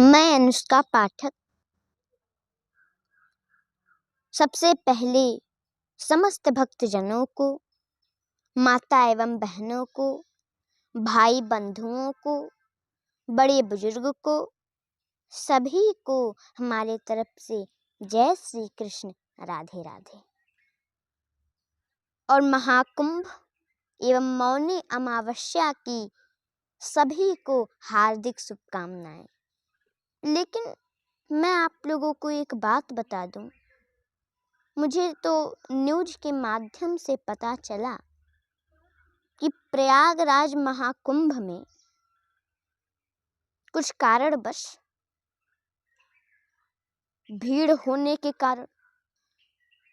मैं अनुष्का पाठक सबसे पहले समस्त भक्तजनों को, माता एवं बहनों को, भाई बंधुओं को, बड़े बुजुर्ग को, सभी को हमारे तरफ से जय श्री कृष्ण, राधे राधे। और महाकुंभ एवं मौनी अमावस्या की सभी को हार्दिक शुभकामनाएं। लेकिन मैं आप लोगों को एक बात बता दूं, मुझे तो न्यूज़ के माध्यम से पता चला कि प्रयागराज महाकुंभ में कुछ कारणवश भीड़ होने के कारण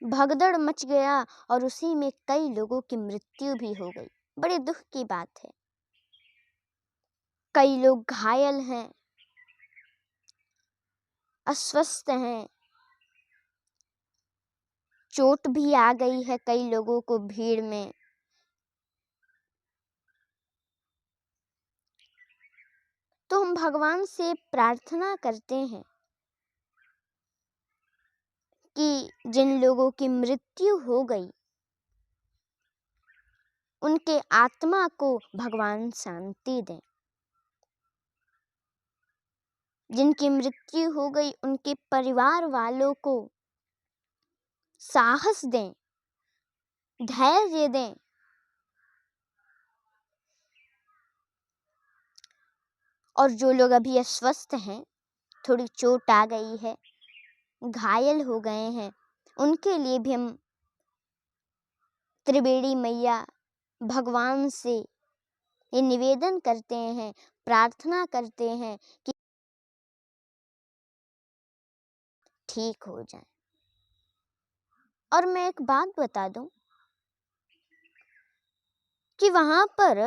भगदड़ मच गया और उसी में कई लोगों की मृत्यु भी हो गई। बड़े दुख की बात है। कई लोग घायल हैं, अस्वस्थ हैं, चोट भी आ गई है कई लोगों को भीड़ में। तो हम भगवान से प्रार्थना करते हैं कि जिन लोगों की मृत्यु हो गई उनके आत्मा को भगवान शांति दें। जिनकी मृत्यु हो गई उनके परिवार वालों को साहस दें, धैर्य दें। और जो लोग अभी अस्वस्थ हैं, थोड़ी चोट आ गई है, घायल हो गए हैं, उनके लिए भी हम त्रिवेणी मैया भगवान से ये निवेदन करते हैं, प्रार्थना करते हैं कि ठीक हो जाए। और मैं एक बात बता दूं कि वहां पर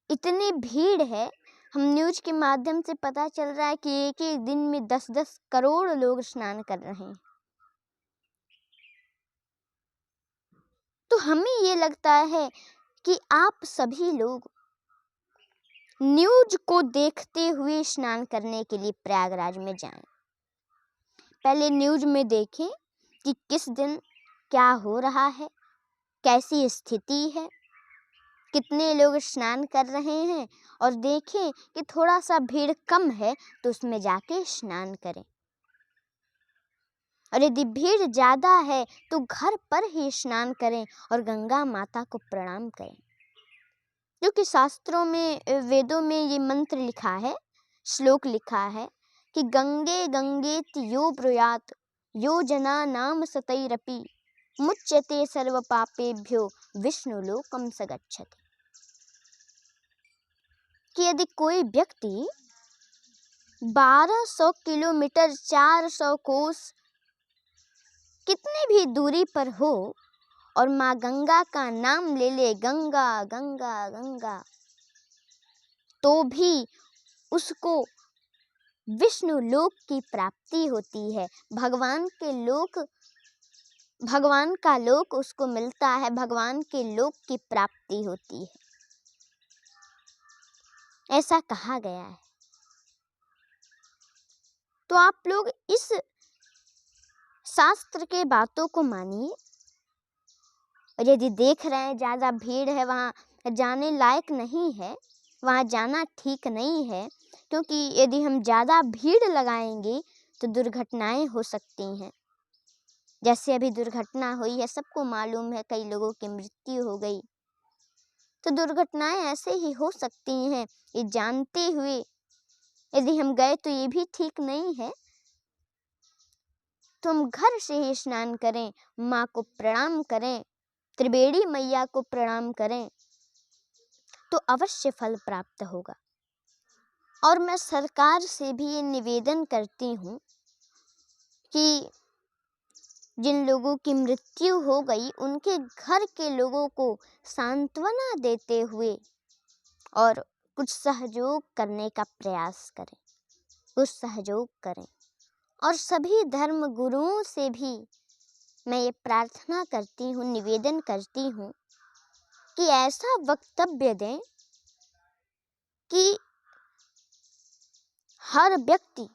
इतनी भीड़ है, हम न्यूज़ के माध्यम से पता चल रहा है कि एक एक दिन में 10-10 करोड़ लोग स्नान कर रहे हैं। तो हमें ये लगता है कि आप सभी लोग न्यूज़ को देखते हुए स्नान करने के लिए प्रयागराज में जाएं। पहले न्यूज़ में देखें कि किस दिन क्या हो रहा है, कैसी स्थिति है, कितने लोग स्नान कर रहे हैं, और देखें कि थोड़ा सा भीड़ कम है तो उसमें जाके स्नान करें। और यदि भीड़ ज़्यादा है तो घर पर ही स्नान करें और गंगा माता को प्रणाम करें। क्योंकि शास्त्रों में, वेदों में ये मंत्र लिखा है, श्लोक लिखा है कि गंगे गंगेति यो ब्रूयात् यो जना नाम सतैरपि मुच्यते सर्व पापेभ्यो विष्णु लोकम स गच्छति। कि यदि कोई व्यक्ति 1200 किलोमीटर 400 कोस कितनी भी दूरी पर हो और माँ गंगा का नाम ले ले, गंगा गंगा गंगा, तो भी उसको विष्णु लोक की प्राप्ति होती है। भगवान का लोक उसको मिलता है, भगवान के लोक की प्राप्ति होती है, ऐसा कहा गया है। तो आप लोग इस शास्त्र के बातों को मानिए। और यदि देख रहे हैं ज़्यादा भीड़ है, वहाँ जाने लायक नहीं है, वहाँ जाना ठीक नहीं है, क्योंकि यदि हम ज़्यादा भीड़ लगाएंगे तो दुर्घटनाएं हो सकती हैं। जैसे अभी दुर्घटना हुई है, सबको मालूम है, कई लोगों की मृत्यु हो गई। तो दुर्घटनाएं ऐसे ही हो सकती हैं। ये जानते हुए यदि हम गए तो ये भी ठीक नहीं है। तो हम घर से ही स्नान करें, माँ को प्रणाम करें, त्रिवेणी मैया को प्रणाम करें, तो अवश्य फल प्राप्त होगा। और मैं सरकार से भी ये निवेदन करती हूँ कि जिन लोगों की मृत्यु हो गई उनके घर के लोगों को सांत्वना देते हुए और कुछ सहयोग करने का प्रयास करें, कुछ सहयोग करें। और सभी धर्म गुरुओं से भी मैं ये प्रार्थना करती हूँ, निवेदन करती हूँ कि ऐसा वक्तव्य दें कि हर व्यक्ति,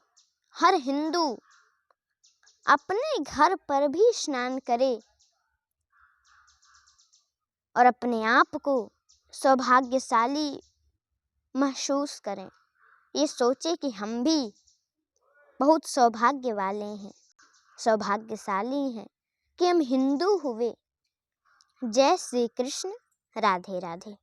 हर हिंदू अपने घर पर भी स्नान करे और अपने आप को सौभाग्यशाली महसूस करें। ये सोचे कि हम भी बहुत सौभाग्य वाले हैं, सौभाग्यशाली हैं कि हम हिंदू हुए। जय श्री कृष्ण। राधे राधे।